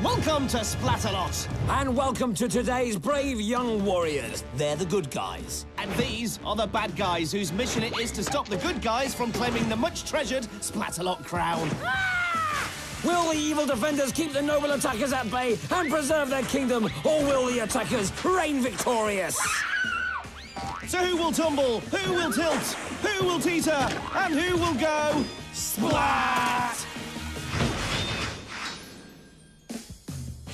Welcome to Splatalot. And welcome to today's brave young warriors. They're the good guys. And these are the bad guys whose mission it is to stop the good guys from claiming the much-treasured Splatalot crown. Will the evil defenders keep the noble attackers at bay and preserve their kingdom, or will the attackers reign victorious? So who will tumble, who will tilt, who will teeter, and who will go splat?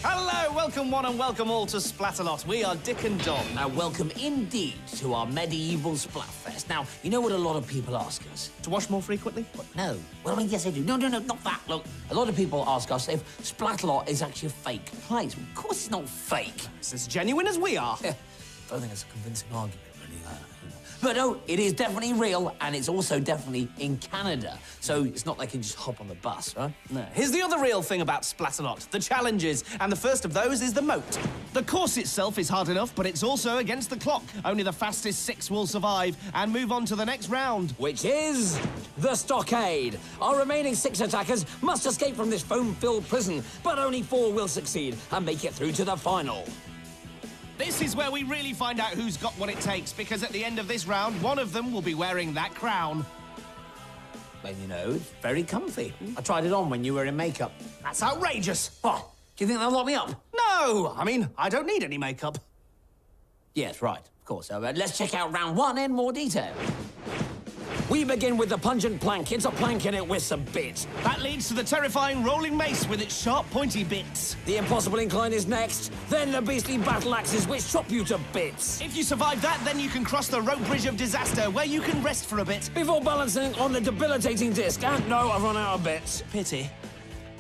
Hello, welcome one and welcome all to Splatalot. We are Dick and Dom. Now, welcome indeed to our medieval Splatfest. Now, you know what a lot of people ask us? To wash more frequently? What? No. Well, I mean, yes, I do. No, not that. Look, a lot of people ask us if Splatalot is actually a fake place. Of course it's not fake. It's as genuine as we are. Yeah, I don't think it's a convincing argument, really. But no, it is definitely real, and it's also definitely in Canada. So it's not like you can just hop on the bus, right? No. Here's the other real thing about Splatalot, the challenges, and the first of those is the moat. The course itself is hard enough, but it's also against the clock. Only the fastest 6 will survive and move on to the next round. Which is the stockade. Our remaining 6 attackers must escape from this foam-filled prison, but only 4 will succeed and make it through to the final. This is where we really find out who's got what it takes, because at the end of this round, one of them will be wearing that crown. And you know, it's very comfy. I tried it on when you were in makeup. That's outrageous. What? Do you think they'll lock me up? No! I mean, I don't need any makeup. Yes, right, of course. So let's check out round 1 in more detail. We begin with the pungent plank. It's a plank and it whisks a bit. That leads to the terrifying rolling mace with its sharp, pointy bits. The impossible incline is next. Then the beastly battle axes, which chop you to bits. If you survive that, then you can cross the rope bridge of disaster, where you can rest for a bit. Before balancing on the debilitating disc. And no, I've run out of bits. Pity.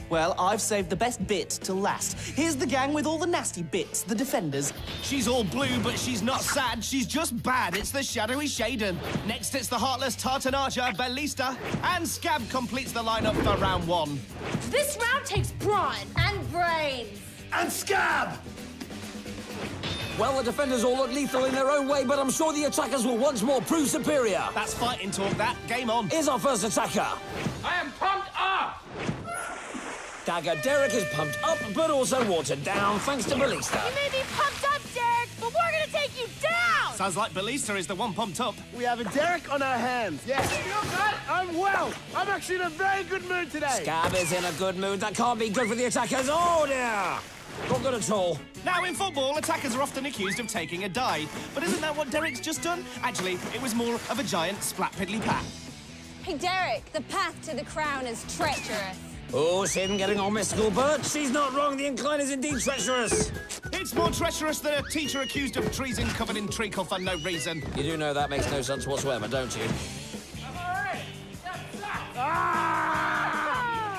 Well, I've saved the best bit till last. Here's the gang with all the nasty bits, the defenders. She's all blue, but she's not sad. She's just bad. It's the shadowy Shaden. Next, it's the heartless Tartan Archer, Ballista. And Scab completes the lineup for round 1. This round takes brawn and brains. And Scab! Well, the defenders all look lethal in their own way, but I'm sure the attackers will once more prove superior. That's fighting talk, that. Game on. Here's our first attacker. I am pumped up! Dagger Derek is pumped up, but also watered down, thanks to Ballista. You may be pumped up, Derek, but we're gonna take you down! Sounds like Ballista is the one pumped up. We have a Derek on our hands. Yes. I'm well. I'm actually in a very good mood today. Scab is in a good mood. That can't be good for the attackers. Oh, dear. Not good at all. Now, in football, attackers are often accused of taking a dive. But isn't that what Derek's just done? Actually, it was more of a giant splat-piddly-pat. Hey, Derek, the path to the crown is treacherous. Oh, Shaden getting all mystical, but she's not wrong. The incline is indeed treacherous. It's more treacherous than a teacher accused of treason covered in treacle for no reason. You do know that makes no sense whatsoever, don't you?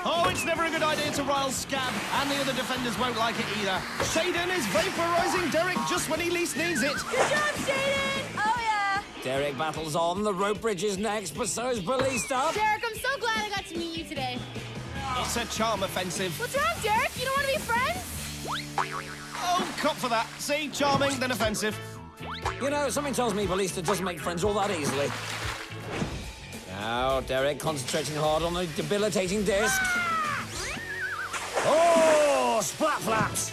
Oh, it's never a good idea to rile Scab, and the other defenders won't like it either. Shaden is vaporizing Derek just when he least needs it. Good job, Shaden! Oh, yeah. Derek battles on. The rope bridge is next, but so is Ballista. Derek, I'm so glad I got to meet you today. It's a charm offensive. What's wrong, Derek? You don't want to be friends? Oh, cop for that. See, charming, then offensive. You know, something tells me Ballista doesn't make friends all that easily. Now, Derek concentrating hard on the debilitating disc. Oh, splat flaps!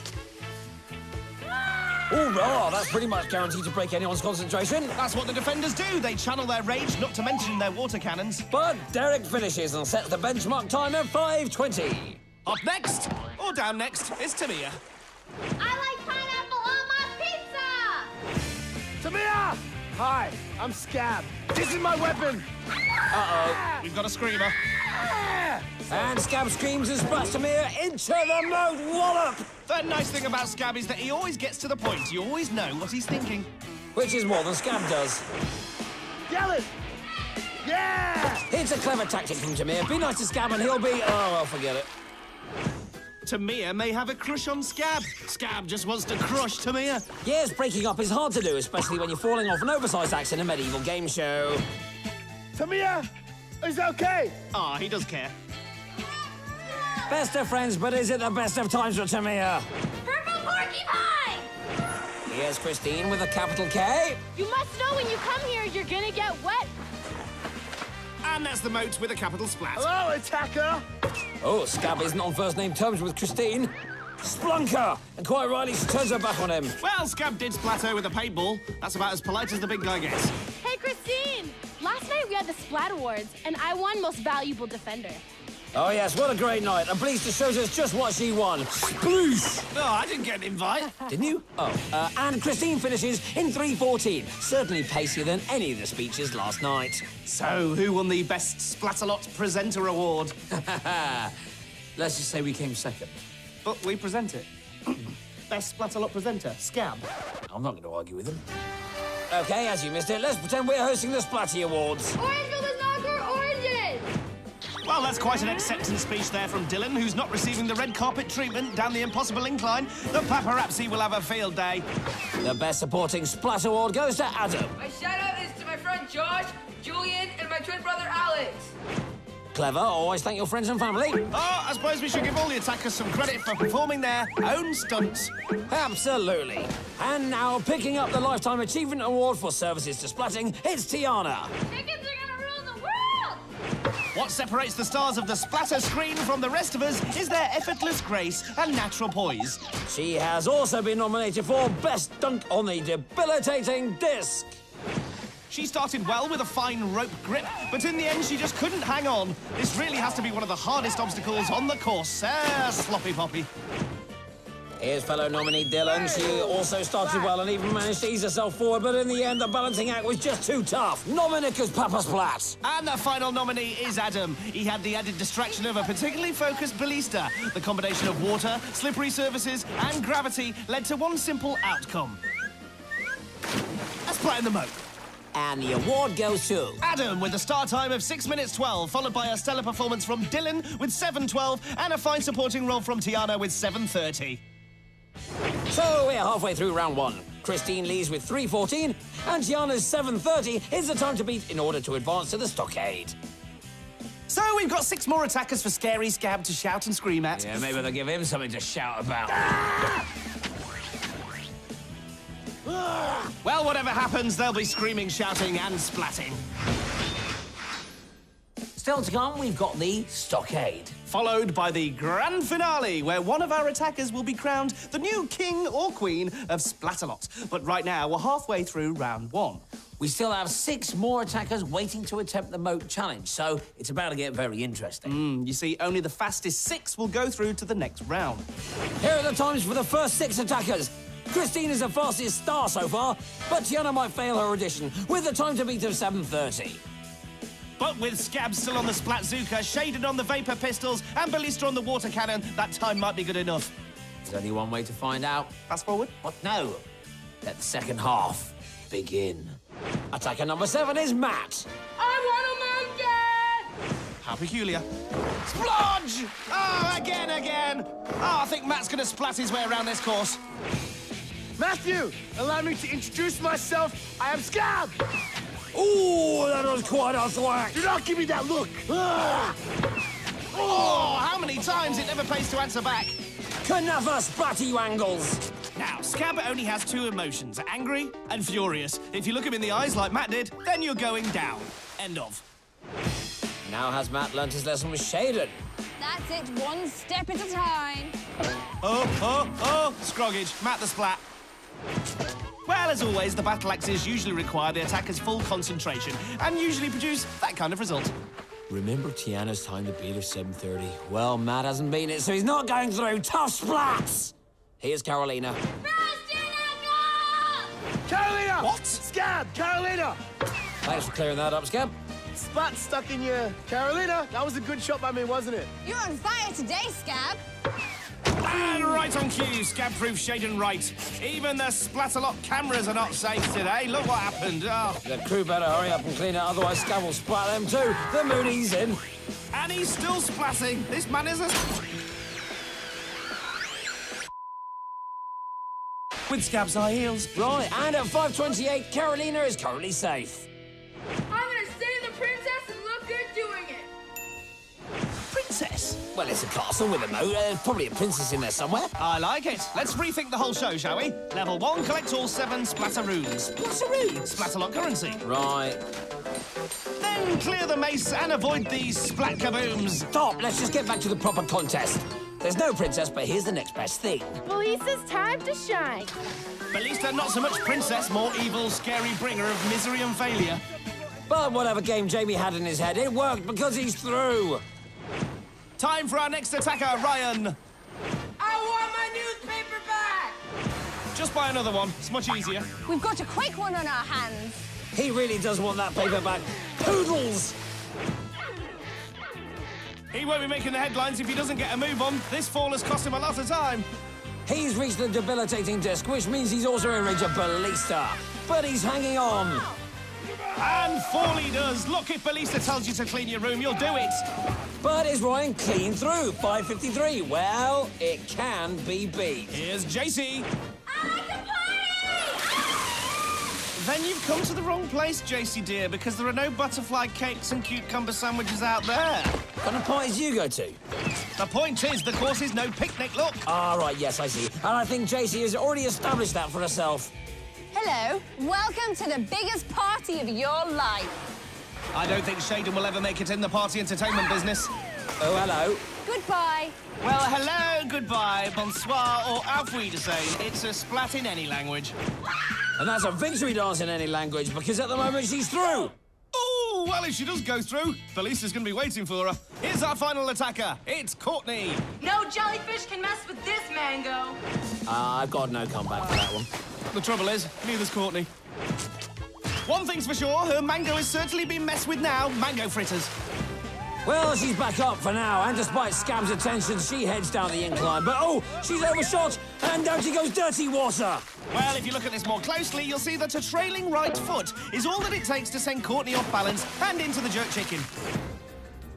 Hoorah! That's pretty much guaranteed to break anyone's concentration. That's what the defenders do. They channel their rage, not to mention their water cannons. But Derek finishes and sets the benchmark time at 5:20. Up next, or down next, is Tamia. I like pineapple on my pizza! Tamia! Hi, I'm Scab. This is my weapon. Uh-oh. We've got a screamer. And Scab screams and splats Tamia into the moat. Wallop! The nice thing about Scab is that he always gets to the point. You always know what he's thinking. Which is more than Scab does. Yell it. Yeah! It's a clever tactic from Tamia. Be nice to Scab and he'll be... Oh, well, forget it. Tamia may have a crush on Scab. Scab just wants to crush Tamia. Yes, breaking up is hard to do, especially when you're falling off an oversized axe in a medieval game show. Tamia, is that okay? Ah, he does care. Best of friends, but is it the best of times for Tamia? Purple porcupine! Here's Kristine with a capital K. You must know when you come here, you're gonna get wet. And that's the moat with a capital splat. Hello, attacker. Oh, Scab isn't on first name terms with Kristine. Splunker! And quite rightly, she turns her back on him. Well, Scab did splatter with a paintball. That's about as polite as the big guy gets. Hey, Kristine! Last night we had the Splat Awards, and I won Most Valuable Defender. Oh, yes, what a great night. And pleased to show us just what she won. Sploosh! Oh, I didn't get an invite. Didn't you? Oh. And Kristine finishes in 3:14. Certainly pacier than any of the speeches last night. So, who won the Best Splatalot Presenter Award? Let's just say we came second. But we present it. Best Splatalot Presenter, Scab. I'm not going to argue with him. OK, as you missed it, let's pretend we're hosting the Splatty Awards. Orangeville does not grow oranges! Well, that's quite an acceptance speech there from Dylan, who's not receiving the red carpet treatment down the impossible incline. The paparazzi will have a field day. The Best Supporting Splat Award goes to Adam. My shout-out is to my friend Josh, Julian, and my twin brother Alex. Clever. Always thank your friends and family. Oh, I suppose we should give all the attackers some credit for performing their own stunts. Absolutely. And now, picking up the Lifetime Achievement Award for services to splatting, it's Tianna. Chickens are gonna rule the world! What separates the stars of the splatter screen from the rest of us is their effortless grace and natural poise. She has also been nominated for Best Dunk on the Debilitating Disc. She started well with a fine rope grip, but in the end she just couldn't hang on. This really has to be one of the hardest obstacles on the course. Sloppy Poppy. Here's fellow nominee Dylan. She also started well and even managed to ease herself forward, but in the end the balancing act was just too tough. Nominica's Papa Splat. And the final nominee is Adam. He had the added distraction of a particularly focused ballista. The combination of water, slippery surfaces and gravity led to one simple outcome. A splat in the moat. And the award goes to Adam with a start time of 6 minutes 12, followed by a stellar performance from Dylan with 7:12 and a fine supporting role from Tianna with 7:30. So we're halfway through round one. Kristine leads with 3:14, and Tianna's 7:30 is the time to beat in order to advance to the stockade. So we've got 6 more attackers for Scary Scab to shout and scream at. Yeah, maybe they'll give him something to shout about. Well, whatever happens, they'll be screaming, shouting and splatting. Still to come, we've got the stockade. Followed by the grand finale, where one of our attackers will be crowned the new king or queen of Splatalot. But right now, we're halfway through round 1. We still have 6 more attackers waiting to attempt the moat challenge, so it's about to get very interesting. You see, only the fastest 6 will go through to the next round. Here are the times for the first 6 attackers. Kristine is the fastest star so far, but Tianna might fail her audition with the time to beat of 7:30. But with Scab still on the Splatzuka, Shaded on the Vapor Pistols, and Ballista on the Water Cannon, that time might be good enough. There's only one way to find out. Fast forward. What? No. Let the second half begin. Attacker number 7 is Matt. I want to make it! How peculiar. Splodge! Oh, again! Oh, I think Matt's gonna splat his way around this course. Matthew, allow me to introduce myself. I am Scab. Ooh, that was quite a thwack. Do not give me that look. Ah! Oh, how many times it never pays to answer back. Knafa splatty wangles. Now, Scab only has 2 emotions, angry and furious. If you look him in the eyes like Matt did, then you're going down. End of. Now has Matt learnt his lesson with Shaden? That's it, one step at a time. Oh, Scroggage, Matt the Splat. Well, as always, the battle axes usually require the attacker's full concentration and usually produce that kind of result. Remember Tianna's time to beat of 7:30? Well, Matt hasn't been it, so he's not going through. Tough splats! Here's Carolina. Carolina! What? Scab, Carolina! Thanks for clearing that up, Scab. Splat stuck in your... Carolina, that was a good shot by me, wasn't it? You're on fire today, Scab. And right on cue, Scab-proof Shaden right. Even the Splatalot cameras are not safe today. Look what happened. Oh. The crew better hurry up and clean it, otherwise Scab will splat them too. The Moody's in. And he's still splatting. This man is a... With Scab's high heels. Right, and at 5:28, Carolina is currently safe. I'm gonna save the princess and look good doing it. Princess? Well, it's a castle with a moat. There's probably a princess in there somewhere. I like it. Let's rethink the whole show, shall we? Level 1, collect all 7 Splatteroons. Splatteroons? Splatalot currency. Right. Then clear the mace and avoid these splat kabooms. Stop, let's just get back to the proper contest. There's no princess, but here's the next best thing. Balisa's time to shine. Balista, not so much princess, more evil, scary bringer of misery and failure. But whatever game Jamie had in his head, it worked because he's through. Time for our next attacker, Ryan. I want my newspaper back! Just buy another one. It's much easier. We've got a quick one on our hands. He really does want that paper back. Poodles! He won't be making the headlines if he doesn't get a move on. This fall has cost him a lot of time. He's reached the debilitating disc, which means he's also in range of Balista. But he's hanging on. And fall he does. Look, if Balista tells you to clean your room, you'll do it. But is Ryan clean through? 553. Well, it can be beat. Here's Jacy. I like a party! Then you've come to the wrong place, Jacy dear, because there are no butterfly cakes and cucumber sandwiches out there. What kind of parties you go to? The point is, the course is no picnic, look. Ah, right, yes, I see. And I think Jacy has already established that for herself. Hello, welcome to the biggest party of your life. I don't think Shaden will ever make it in the party entertainment business. Oh, hello. Goodbye. Well, hello, goodbye, bonsoir, or auf Wiedersehen. It's a splat in any language. And that's a victory dance in any language, because at the moment she's through. Oh, well, if she does go through, Balista's going to be waiting for her. Here's our final attacker. It's Courtney. No jellyfish can mess with this mango. I've got no comeback for that one. The trouble is, neither's Courtney. One thing's for sure, her mango is certainly being messed with now. Mango fritters. Well, she's back up for now, and despite Scam's attention, she heads down the incline. But, oh, she's overshot, and down she goes dirty water. Well, if you look at this more closely, you'll see that a trailing right foot is all that it takes to send Courtney off balance and into the jerk chicken.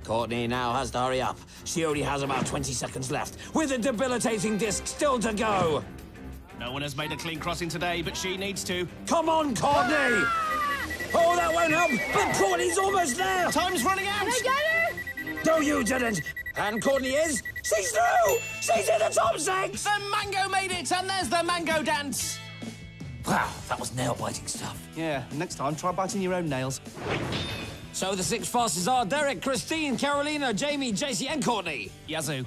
Courtney now has to hurry up. She only has about 20 seconds left, with a debilitating disc still to go. No one has made a clean crossing today, but she needs to. Come on, Courtney! Oh, that won't help, but Courtney's almost there! Time's running out! I got her! No, you didn't! And Courtney is... She's through! She's in the top 6! The mango made it, and there's the mango dance! Wow, that was nail-biting stuff. Yeah, next time, try biting your own nails. So the 6 fastest are Derek, Kristine, Carolina, Jamie, Jacy, and Courtney. Yazoo.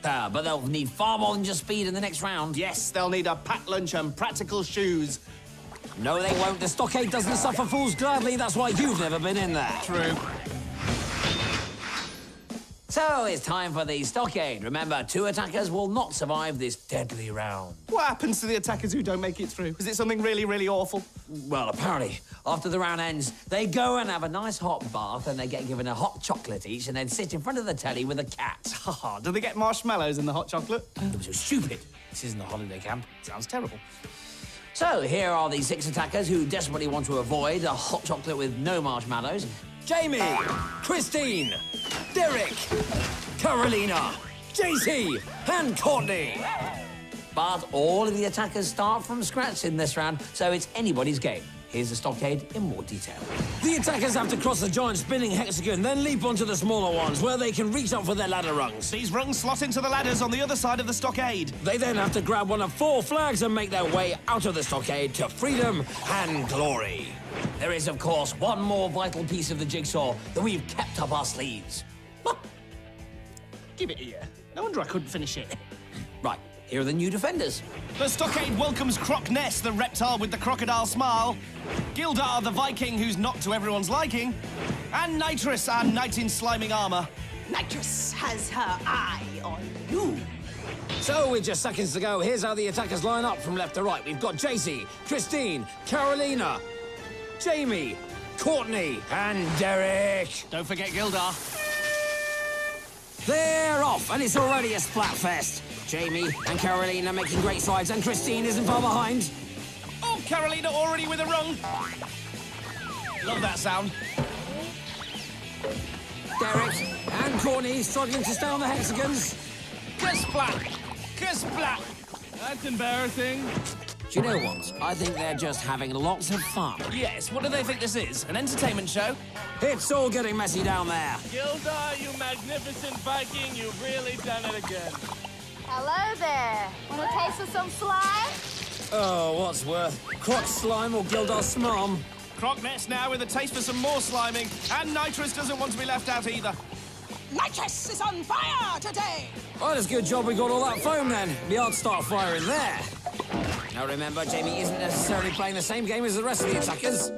But they'll need far more than just speed in the next round. Yes, they'll need a packed lunch and practical shoes. No, they won't. The stockade doesn't suffer fools gladly. That's why you've never been in there. True. So it's time for the stockade. Remember, 2 attackers will not survive this deadly round. What happens to the attackers who don't make it through? Is it something really, really awful? Well, apparently, after the round ends, they go and have a nice hot bath, and they get given a hot chocolate each, and then sit in front of the telly with a cat. Haha, do they get marshmallows in the hot chocolate? It was so stupid. This isn't a holiday camp. Sounds terrible. So here are the 6 attackers who desperately want to avoid a hot chocolate with no marshmallows. Jamie, Kristine, Derek, Carolina, Jacy, and Courtney. But all of the attackers start from scratch in this round, so it's anybody's game. Here's the stockade in more detail. The attackers have to cross the giant spinning hexagon, then leap onto the smaller ones, where they can reach up for their ladder rungs. These rungs slot into the ladders on the other side of the stockade. They then have to grab one of 4 flags and make their way out of the stockade to freedom and glory. There is, of course, one more vital piece of the jigsaw that we've kept up our sleeves. Give it here. No wonder I couldn't finish it. Right, here are the new defenders. The stockade welcomes Croc Ness, the reptile with the crocodile smile, Gildar, the Viking who's not to everyone's liking, and Nitrous, our knight in sliming armor. Nitrous has her eye on you. So, with just seconds to go, here's how the attackers line up from left to right. We've got Jacy, Kristine, Carolina, Jamie, Courtney, and Derek. Don't forget Gildar. They're off, and it's already a splatfest. Jamie and Carolina making great strides, and Kristine isn't far behind. Oh, Carolina already with a rung. Love that sound. Derek and Courtney struggling to stay on the hexagons. Kersplat! Kersplat! That's embarrassing. Do you know what? I think they're just having lots of fun. Yes, what do they think this is? An entertainment show? It's all getting messy down there. Gildar, you magnificent Viking, you've really done it again. Hello there. Want to taste of some slime? Oh, what's worth? Croc slime or Gildar smom? Croc Ness now with a taste for some more sliming, and Nitrous doesn't want to be left out either. Nitrous is on fire today! Well, it's a good job we got all that foam then. Be hard to start firing there. Now remember, Jamie isn't necessarily playing the same game as the rest of the attackers.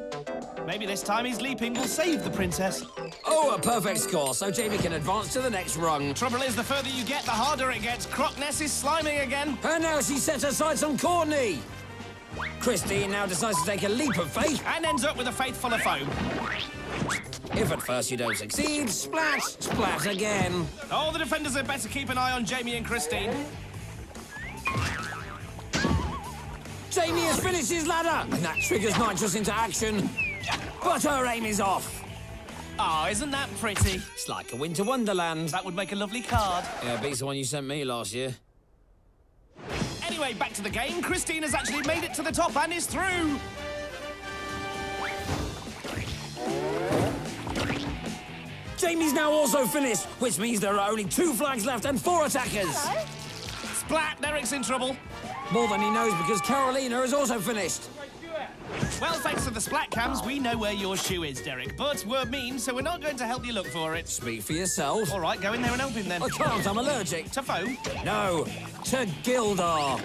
Maybe this time his leaping will save the princess. Oh, a perfect score, so Jamie can advance to the next rung. Trouble is, the further you get, the harder it gets. Crockness is sliming again. And now she sets her sights on Courtney. Kristine now decides to take a leap of faith. And ends up with a faith full of foam. If at first you don't succeed, splat, splat again. Oh, the defenders had better keep an eye on Jamie and Kristine. Jamie has finished his ladder, and that triggers Nitrous into action. But her aim is off. Oh, isn't that pretty? It's like a winter wonderland. That would make a lovely card. Yeah, beats the one you sent me last year. Anyway, back to the game. Kristine has actually made it to the top and is through. Jamie's now also finished, which means there are only 2 flags left and 4 attackers. Splat, Derek's in trouble. More than he knows because Carolina is also finished. Well, thanks to the splat cams, we know where your shoe is, Derek. But we're mean, so we're not going to help you look for it. Speak for yourself. All right, go in there and help him then. I can't, I'm allergic. To foam? No, to Gildar.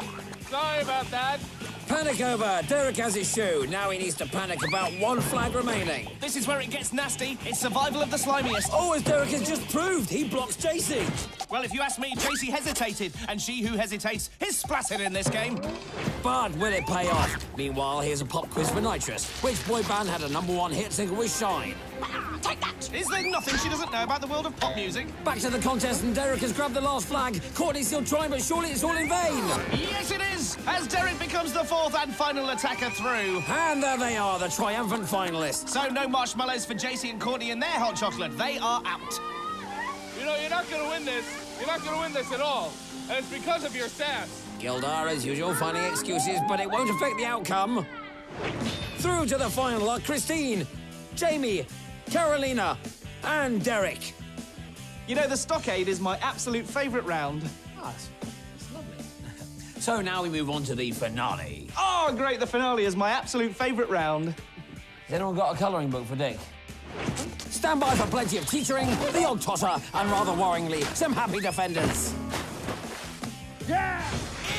Sorry about that. Panic over. Derek has his shoe. Now he needs to panic about 1 flag remaining. This is where it gets nasty. It's survival of the slimiest. Oh, as Derek has just proved, he blocks Jacy. Well, if you ask me, Jacy hesitated, and she who hesitates is splattered in this game. But will it pay off? Meanwhile, here's a pop quiz for Nitrous. Which boy band had a #1 hit single with Shine? Take that! Is there nothing she doesn't know about the world of pop music? Back to the contest, and Derek has grabbed the last flag. Courtney's still trying, but surely it's all in vain. Yes, it is, as Derek becomes the 4th and final attacker through. And there they are, the triumphant finalists. So no marshmallows for Jacy and Courtney and their hot chocolate. They are out. You know, you're not gonna win this. You're not gonna win this at all. And it's because of your sass. Gildar, as usual, finding excuses, but it won't affect the outcome. Through to the final are Kristine, Jamie, Carolina, and Derek. You know, the stockade is my absolute favourite round. Oh, it's lovely. So now we move on to the finale. Oh, great, the finale is my absolute favourite round. Has anyone got a colouring book for Dick? Stand by for plenty of teetering, the odd tosser, and rather worryingly, some happy defenders. Yeah!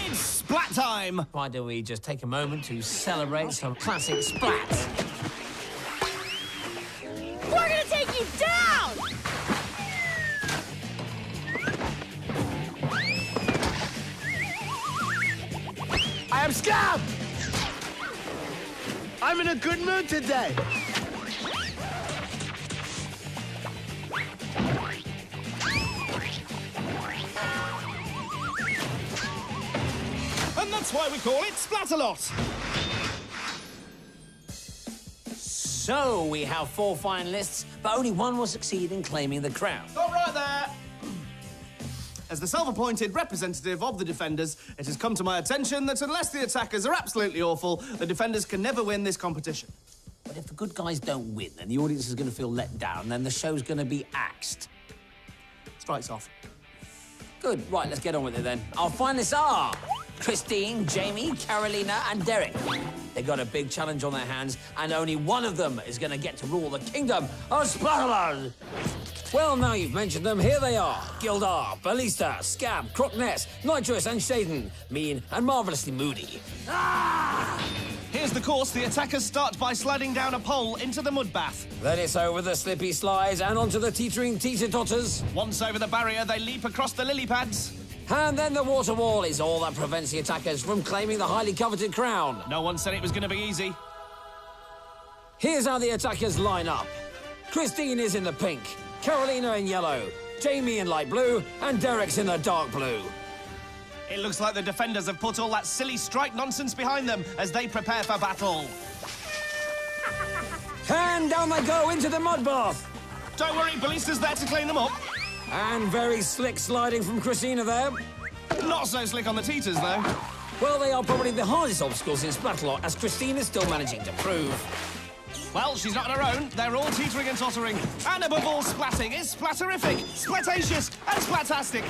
It's splat time! Why don't we just take a moment to celebrate some classic splats? We're gonna take you down! I am Scab! I'm in a good mood today. And that's why we call it Splatalot. So we have 4 finalists, but only 1 will succeed in claiming the crown. Stop right there! As the self-appointed representative of the defenders, it has come to my attention that unless the attackers are absolutely awful, the defenders can never win this competition. But if the good guys don't win, then the audience is going to feel let down, then the show's going to be axed. Strikes off. Good, right, let's get on with it then. Our finalists are Kristine, Jamie, Carolina, and Derek. They've got a big challenge on their hands, and only one of them is going to get to rule the kingdom of Splatalot. Well, now you've mentioned them, here they are. Gildar, Ballista, Scab, Crockness, Nitrous, and Shaden. Mean and marvellously moody. Here's the course. The attackers start by sliding down a pole into the mud bath. Then it's over the slippy slides and onto the teetering teeter-totters. Once over the barrier, they leap across the lily pads. And then the water wall is all that prevents the attackers from claiming the highly coveted crown. No one said it was going to be easy. Here's how the attackers line up. Kristine is in the pink, Carolina in yellow, Jamie in light blue, and Derek's in the dark blue. It looks like the defenders have put all that silly strike nonsense behind them as they prepare for battle. And down they go into the mud bath. Don't worry, Ballista's there to clean them up. And very slick sliding from Kristine there. Not so slick on the teeters, though. Well, they are probably the hardest obstacles in Splatalot, as Kristine is still managing to prove. Well, she's not on her own. They're all teetering and tottering. And above all, splatting is splatterific, splatacious, and splatastic.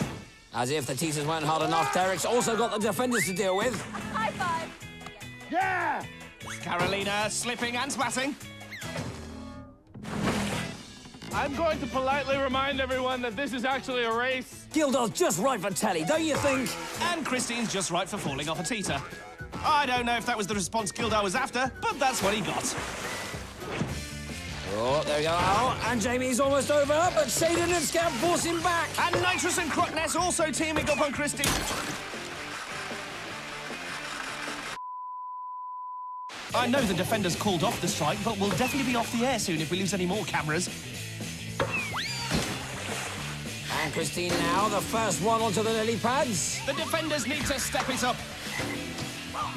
As if the teeters weren't hard enough, Derek's also got the defenders to deal with. High five. Yeah! Carolina slipping and splatting. I'm going to politely remind everyone that this is actually a race. Gildar's just right for telly, don't you think? And Kristine's just right for falling off a teeter. I don't know if that was the response Gildar was after, but that's what he got. Oh, there we go. Oh, and Jamie's almost over, but Shaden and Scab force him back. And Nitrous and Crockness also teaming up on Kristine. I know the defenders called off the strike, but we'll definitely be off the air soon if we lose any more cameras. And Kristine now, the first one onto the lily pads. The defenders need to step it up.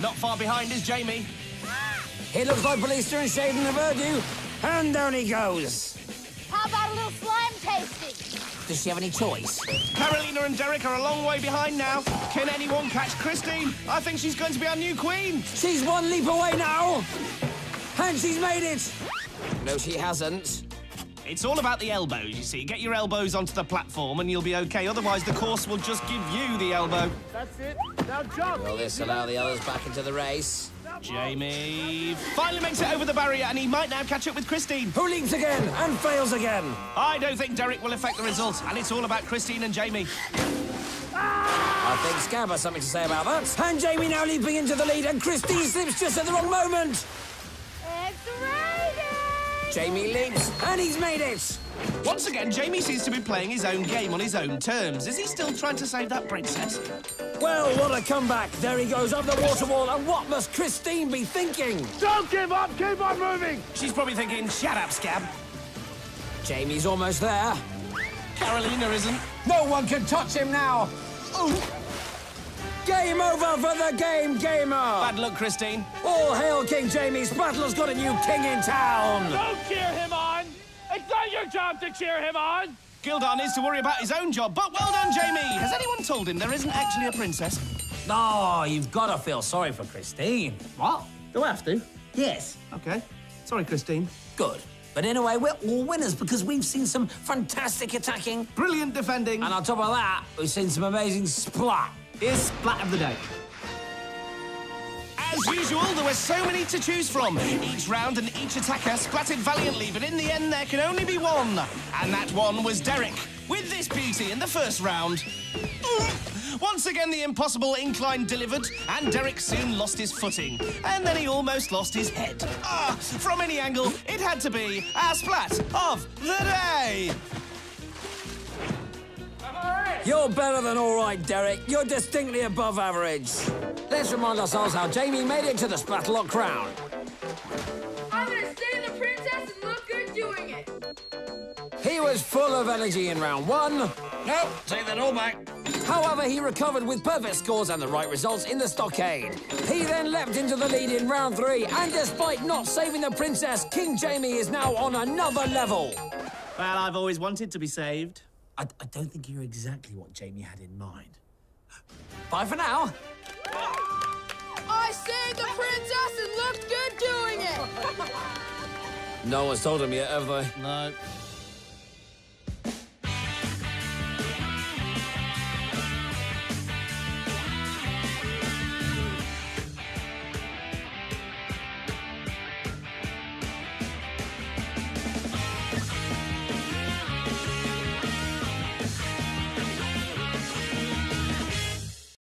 Not far behind is Jamie. It looks like Ballista and Shaden have heard you. And down he goes. How about a little slime tasting? Does she have any choice? Carolina and Derek are a long way behind now. Can anyone catch Kristine? I think she's going to be our new queen. She's one leap away now. And she's made it. No, she hasn't. It's all about the elbows, you see. Get your elbows onto the platform and you'll be okay. Otherwise, the course will just give you the elbow. That's it. Now jump. Will this allow the others back into the race? Jamie finally makes it over the barrier and he might now catch up with Kristine. Who leaps again and fails again? I don't think Derek will affect the result, and it's all about Kristine and Jamie. I think Scab has something to say about that. And Jamie now leaping into the lead, and Kristine slips just at the wrong moment. It's raining! Jamie leaps, and he's made it. Once again, Jamie seems to be playing his own game on his own terms. Is he still trying to save that princess? Well, what a comeback. There he goes up the water wall, and what must Kristine be thinking? Don't give up. Keep on moving. She's probably thinking, shut up, Scab. Jamie's almost there. Carolina isn't. No one can touch him now. Ooh. Game over for the game gamer. Bad luck, Kristine. All hail King Jamie. Splattalot's got a new king in town. Don't cheer him on. It's not your job to cheer him on. Gildar needs to worry about his own job, but well done, Jamie. Has anyone told him there isn't actually a princess? Oh, you've got to feel sorry for Kristine. What? Do I have to? Yes. Okay. Sorry, Kristine. Good. But in a way, we're all winners because we've seen some fantastic attacking. Brilliant defending. And on top of that, we've seen some amazing splat. Here's Splat of the day. As usual, there were so many to choose from. Each round and each attacker splatted valiantly, but in the end, there can only be one. And that one was Derek, with this beauty in the first round. Once again, the impossible incline delivered, and Derek soon lost his footing. And then he almost lost his head. From any angle, it had to be our Splat of the day. You're better than all right, Derek. You're distinctly above average. Let's remind ourselves how Jamie made it to the Splatalot crown. I'm gonna stay the princess and look good doing it. He was full of energy in round one. Nope, take that all back. However, he recovered with perfect scores and the right results in the stockade. He then leapt into the lead in round three, and despite not saving the princess, King Jamie is now on another level. Well, I've always wanted to be saved. I don't think you're exactly what Jamie had in mind. Bye for now. I saved the princess and looked good doing it. No one's told him yet, have they? No.